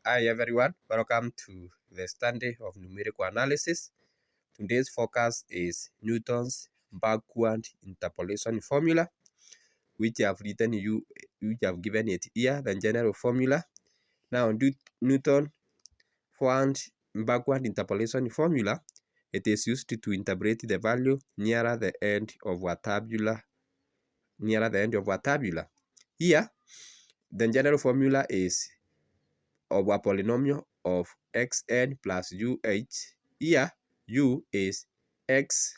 Hi everyone, welcome to the study of numerical analysis. Today's focus is Newton's backward interpolation formula, which I have given it here, the general formula. Now, Newton found backward interpolation formula. It is used to interpolate the value nearer the end of a tabula. Here, the general formula is of a polynomial of xn plus uh. Here, u is x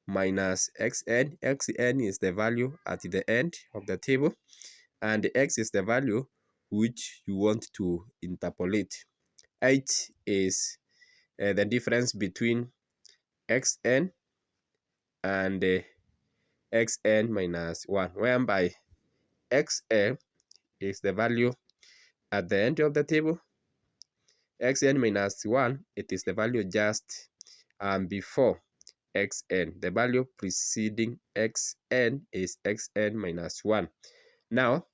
minus xn. Xn is the value at the end of the table, and x is the value which you want to interpolate. H is the difference between xn and xn minus 1, whereby xn is the value at the end of the table. Xn minus 1, it is the value just before xn. The value preceding xn is xn minus 1. Now,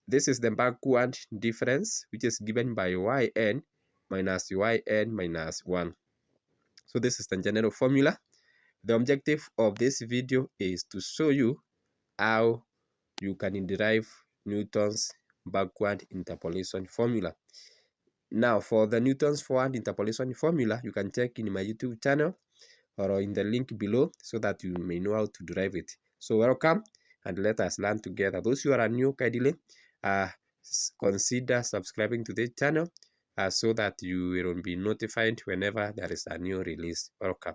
this is the backward difference, which is given by yn minus yn minus 1. So this is the general formula. The objective of this video is to show you how you can derive Newton's backward interpolation formula. Now, for the Newton's forward interpolation formula, you can check in my YouTube channel or in the link below so that you may know how to derive it. So welcome, and let us learn together. Those who are new, kindly consider subscribing to this channel so that you will be notified whenever there is a new release. Welcome.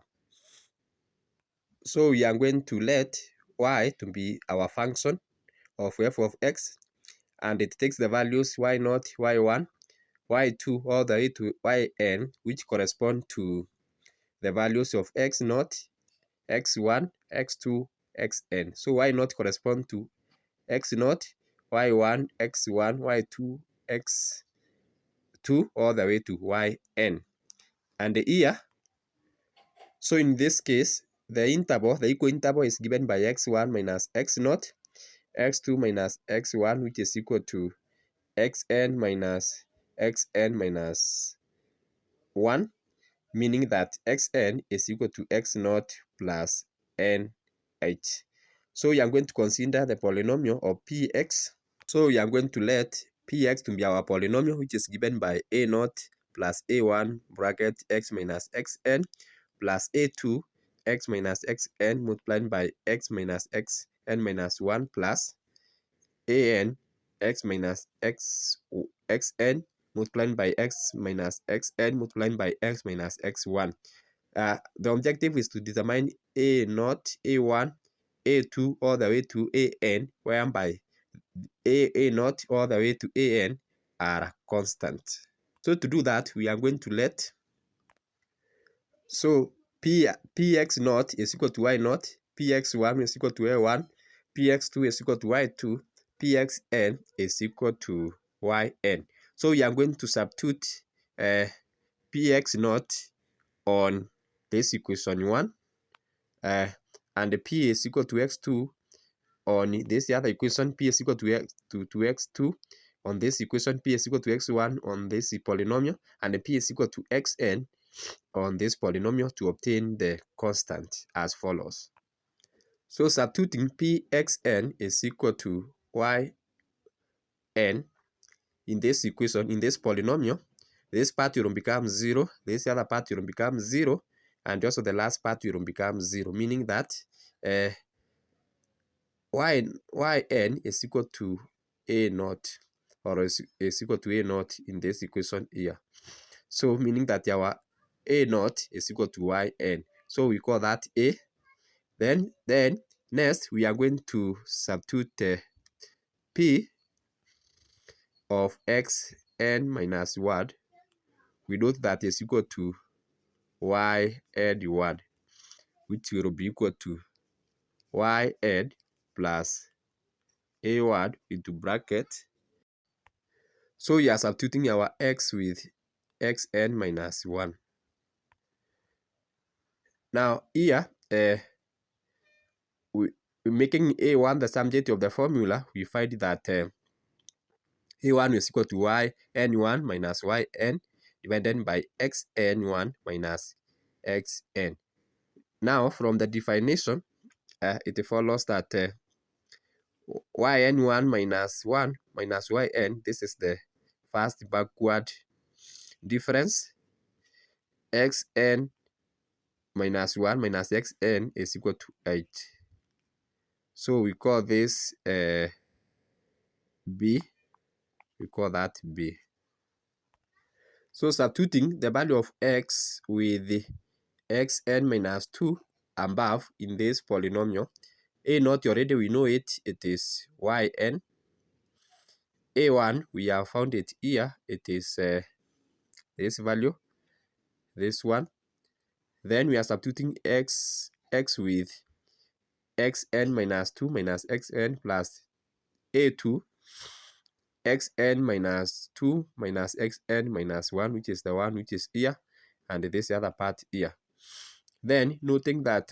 So we are going to let y to be our function of f of x, and it takes the values y0, y1, y2 all the way to yn, which correspond to the values of x0, x1, x2, xn. So y0 correspond to x0, y1, x1, y2, x2 all the way to yn. And here, so in this case, the equal interval is given by x1 minus x0, x2 minus x1, which is equal to xn minus 1, meaning that xn is equal to x0 plus nh. So we are going to consider the polynomial of px. So we are going to let px to be our polynomial, which is given by a0 plus a1 bracket x minus xn plus a2 x minus xn multiplied by x minus xn minus 1 plus an x minus xn multiplied by x minus xn multiplied by x minus x1. The objective is to determine a0, a1, a2 all the way to an, whereby a0 all the way to an are constant. So to do that, we are going to let, so px0 is equal to y0, px1 is equal to a1, px2 is equal to y2, pxn is equal to yn. So we are going to substitute px0 on this equation 1, and p is equal to x2 on this other equation. P is equal to x2 on this equation, p is equal to x1 on this polynomial, and p is equal to xn on this polynomial to obtain the constant as follows. So substituting pxn is equal to yn in this equation, in this polynomial, this part will become 0, this other part will become 0, and also the last part will become 0, meaning that yn is equal to a0, or is equal to a0 in this equation here. So meaning that our a0 is equal to yn. So we call that a. Then next we are going to substitute p of xn minus 1. We note that is equal to yn1, which will be equal to yn plus a1 into bracket. So we are substituting our x with xn minus 1. Now here, we making a1 the subject of the formula, we find that a1 is equal to yn1 minus yn divided by xn1 minus xn. Now, from the definition, it follows that yn1 minus 1 minus yn, this is the first backward difference. Xn minus 1 minus xn is equal to 8. So we call this b. We call that b. So substituting the value of x with the xn minus 2 above in this polynomial, a0 already we know it is yn. a1 we have found it here, it is this value, this one. Then we are substituting x with xn minus 2 minus xn plus a2 xn minus 2 minus xn minus 1, which is the one which is here, and this other part here. Then noting that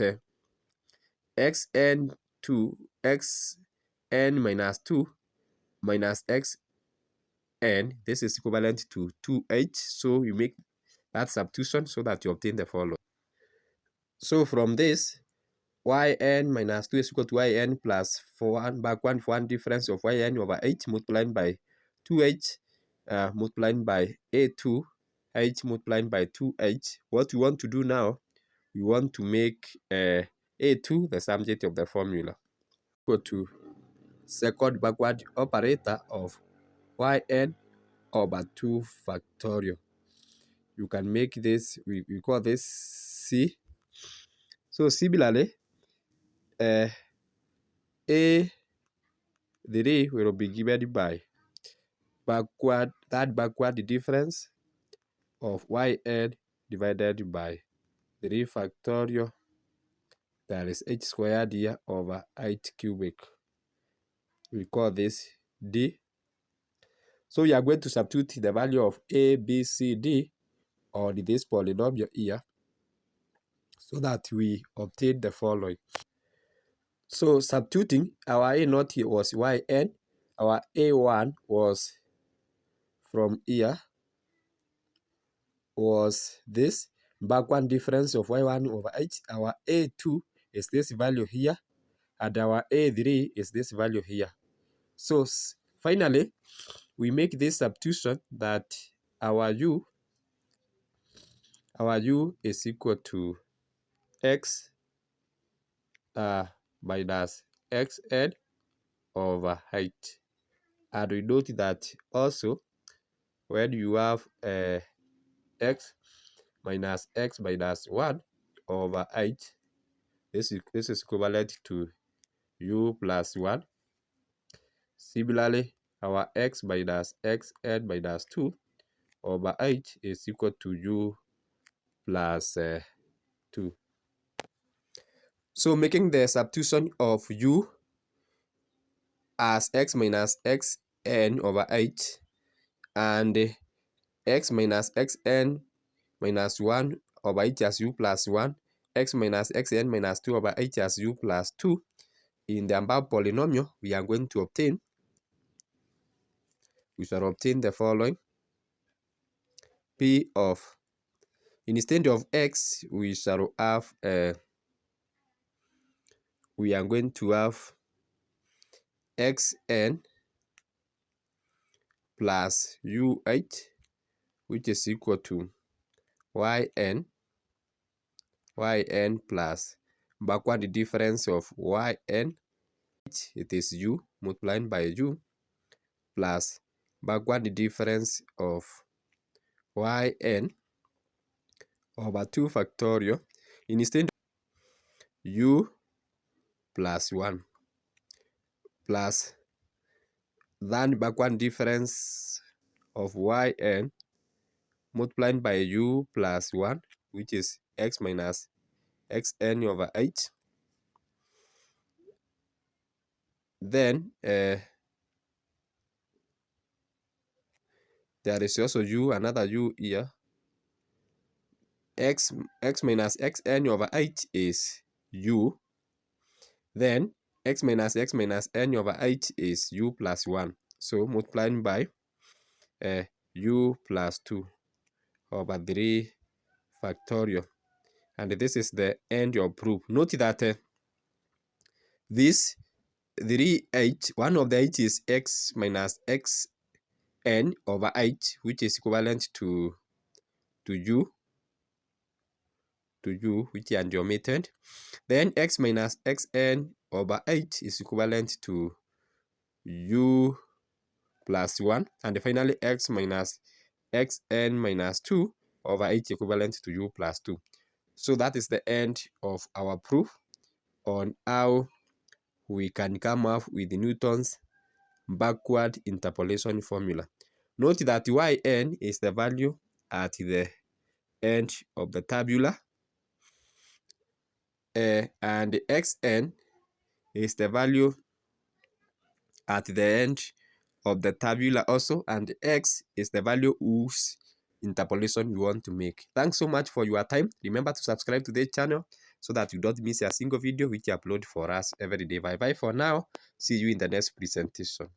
xn minus 2 minus xn, this is equivalent to 2h. So you make that substitution so that you obtain the following. So from this, yn minus 2 is equal to yn plus 1 backward 1 difference of yn over h multiplied by 2h multiplied by a2 h multiplied by 2h. What we want to do now, we want to make a2 the subject of the formula. Go to second backward operator of yn over 2 factorial. You can make this, we call this c. So similarly, a3 will be given by backward difference of yn divided by 3 factorial. There is h squared here over h cubic. We call this d. So we are going to substitute the value of a, b, c, d on this polynomial here so that we obtain the following. So substituting, our a0 here was yn, our a1 was from here, was this backward difference of y1 over h. Our a2 is this value here, and our a3 is this value here. So finally, we make this substitution that our u is equal to x minus xn over h. And we note that also when you have x minus 1 over h, this is equivalent to u plus 1. Similarly, our x minus xn minus 2 over h is equal to u plus 2. So making the substitution of u as x minus xn over h and x minus xn minus 1 over h as u plus 1, x minus xn minus 2 over h as u plus 2 in the above polynomial, we are going to obtain, we shall obtain the following. P of, instead of x, we shall have, we are going to have xn plus uh, which is equal to yn plus backward difference of yn, it is u multiplied by u plus backward difference of yn over 2 factorial, instead u plus 1 plus then backward difference of yn multiplied by u plus 1, which is x minus xn over h. Then there is also u, another u here. X minus xn over h is u. Then x minus n over h is u plus 1. So multiplying by u plus 2 over 3 factorial. And this is the end of proof. Note that this 3h, one of the h is x minus xn over h, which is equivalent to u, which is omitted. Then x minus xn over h is equivalent to u plus 1. And finally, x minus xn minus 2 over h equivalent to u plus 2. So that is the end of our proof on how we can come up with Newton's backward interpolation formula. Note that yn is the value at the end of the tabula, and xn is the value at the end of the tabula also, and x is the value whose interpolation you want to make. Thanks so much for your time. Remember to subscribe to the channel so that you don't miss a single video which I upload for us every day. Bye bye for now. See you in the next presentation.